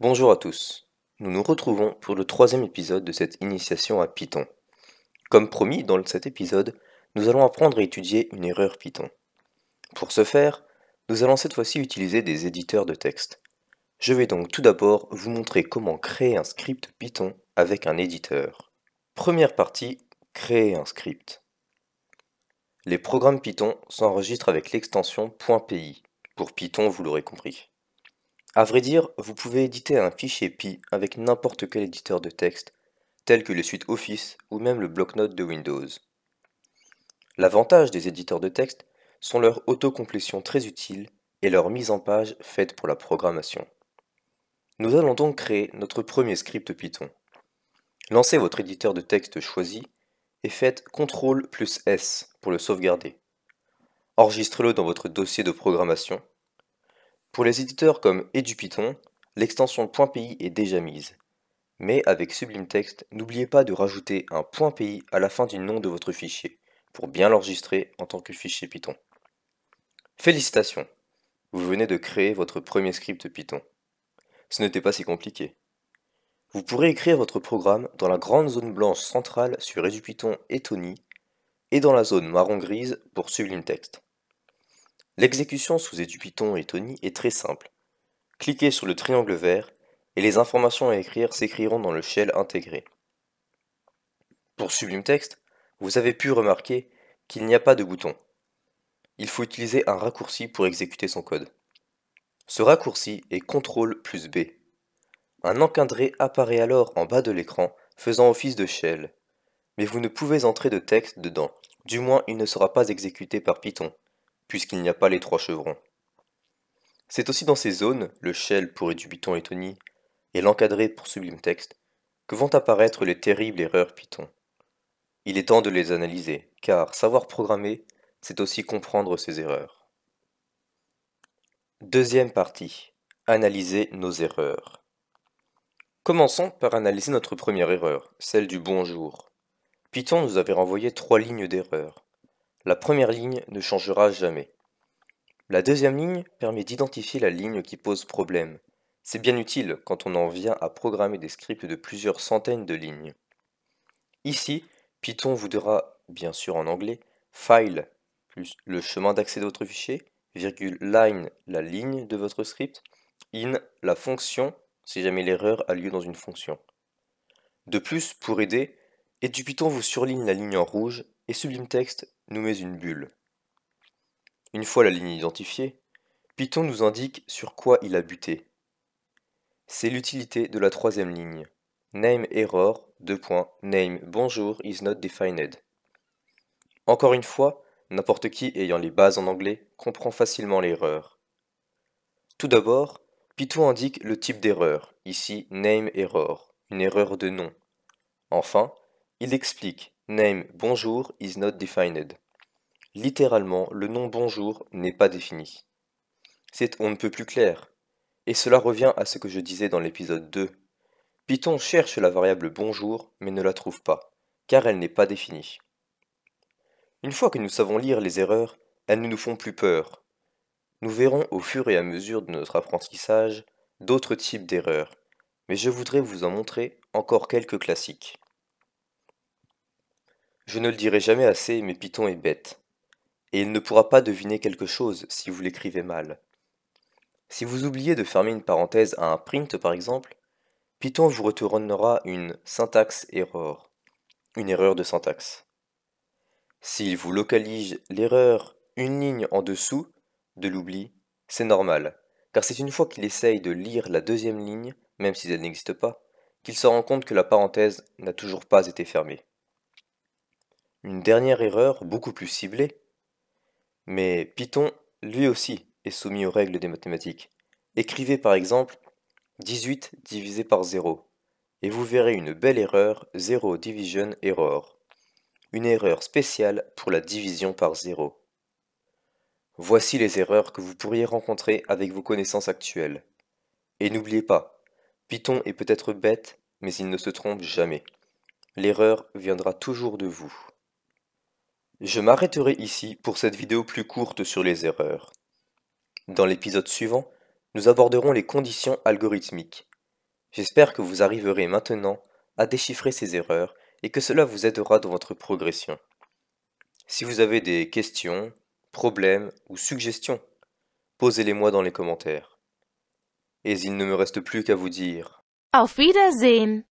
Bonjour à tous. Nous nous retrouvons pour le troisième épisode de cette initiation à Python. Comme promis, dans cet épisode, nous allons apprendre à étudier une erreur Python. Pour ce faire, nous allons cette fois-ci utiliser des éditeurs de texte. Je vais donc tout d'abord vous montrer comment créer un script Python avec un éditeur. Première partie, créer un script. Les programmes Python s'enregistrent avec l'extension .py. Pour Python, vous l'aurez compris. À vrai dire, vous pouvez éditer un fichier Py avec n'importe quel éditeur de texte, tel que les suites Office ou même le bloc-notes de Windows. L'avantage des éditeurs de texte sont leur autocomplétion très utile et leur mise en page faite pour la programmation. Nous allons donc créer notre premier script Python. Lancez votre éditeur de texte choisi et faites CTRL plus S pour le sauvegarder. Enregistrez-le dans votre dossier de programmation. Pour les éditeurs comme EduPython, l'extension .py est déjà mise. Mais avec Sublime Text, n'oubliez pas de rajouter un .py à la fin du nom de votre fichier, pour bien l'enregistrer en tant que fichier Python. Félicitations! Vous venez de créer votre premier script Python. Ce n'était pas si compliqué. Vous pourrez écrire votre programme dans la grande zone blanche centrale sur EduPython et Tony, et dans la zone marron-grise pour Sublime Text. L'exécution sous EduPython et Tony est très simple. Cliquez sur le triangle vert et les informations à écrire s'écriront dans le shell intégré. Pour Sublime Text, vous avez pu remarquer qu'il n'y a pas de bouton. Il faut utiliser un raccourci pour exécuter son code. Ce raccourci est CTRL plus B. Un encadré apparaît alors en bas de l'écran faisant office de shell, mais vous ne pouvez entrer de texte dedans, du moins il ne sera pas exécuté par Python, puisqu'il n'y a pas les trois chevrons. C'est aussi dans ces zones, le shell pour EduPython et Tony, et l'encadré pour Sublime Text, que vont apparaître les terribles erreurs Python. Il est temps de les analyser, car savoir programmer, c'est aussi comprendre ses erreurs. Deuxième partie. Analyser nos erreurs. Commençons par analyser notre première erreur, celle du bonjour. Python nous avait renvoyé 3 lignes d'erreur. La première ligne ne changera jamais. La deuxième ligne permet d'identifier la ligne qui pose problème. C'est bien utile quand on en vient à programmer des scripts de plusieurs centaines de lignes. Ici, Python vous dira, bien sûr en anglais, file plus le chemin d'accès de votre fichier, virgule line la ligne de votre script, in la fonction si jamais l'erreur a lieu dans une fonction. De plus, pour aider, EduPython vous surligne la ligne en rouge et Sublime Text nous met une bulle. Une fois la ligne identifiée, Python nous indique sur quoi il a buté. C'est l'utilité de la troisième ligne. Name error, name bonjour is not defined. Encore une fois, n'importe qui ayant les bases en anglais comprend facilement l'erreur. Tout d'abord, Python indique le type d'erreur, ici name error, une erreur de nom. Enfin, il explique name bonjour is not defined. Littéralement, le nom bonjour n'est pas défini. C'est on ne peut plus clair. Et cela revient à ce que je disais dans l'épisode 2. Python cherche la variable bonjour mais ne la trouve pas, car elle n'est pas définie. Une fois que nous savons lire les erreurs, elles ne nous font plus peur. Nous verrons au fur et à mesure de notre apprentissage d'autres types d'erreurs, mais je voudrais vous en montrer encore quelques classiques. Je ne le dirai jamais assez, mais Python est bête, et il ne pourra pas deviner quelque chose si vous l'écrivez mal. Si vous oubliez de fermer une parenthèse à un print par exemple, Python vous retournera une syntax error, une erreur de syntaxe. S'il vous localise l'erreur une ligne en dessous de l'oubli, c'est normal, car c'est une fois qu'il essaye de lire la deuxième ligne, même si elle n'existe pas, qu'il se rend compte que la parenthèse n'a toujours pas été fermée. Une dernière erreur, beaucoup plus ciblée, mais Python, lui aussi, est soumis aux règles des mathématiques. Écrivez par exemple 18 divisé par 0, et vous verrez une belle erreur, Zero Division Error. Une erreur spéciale pour la division par 0. Voici les erreurs que vous pourriez rencontrer avec vos connaissances actuelles. Et n'oubliez pas, Python est peut-être bête, mais il ne se trompe jamais. L'erreur viendra toujours de vous. Je m'arrêterai ici pour cette vidéo plus courte sur les erreurs. Dans l'épisode suivant, nous aborderons les conditions algorithmiques. J'espère que vous arriverez maintenant à déchiffrer ces erreurs et que cela vous aidera dans votre progression. Si vous avez des questions, problèmes ou suggestions, posez-les-moi dans les commentaires. Et il ne me reste plus qu'à vous dire Auf Wiedersehen!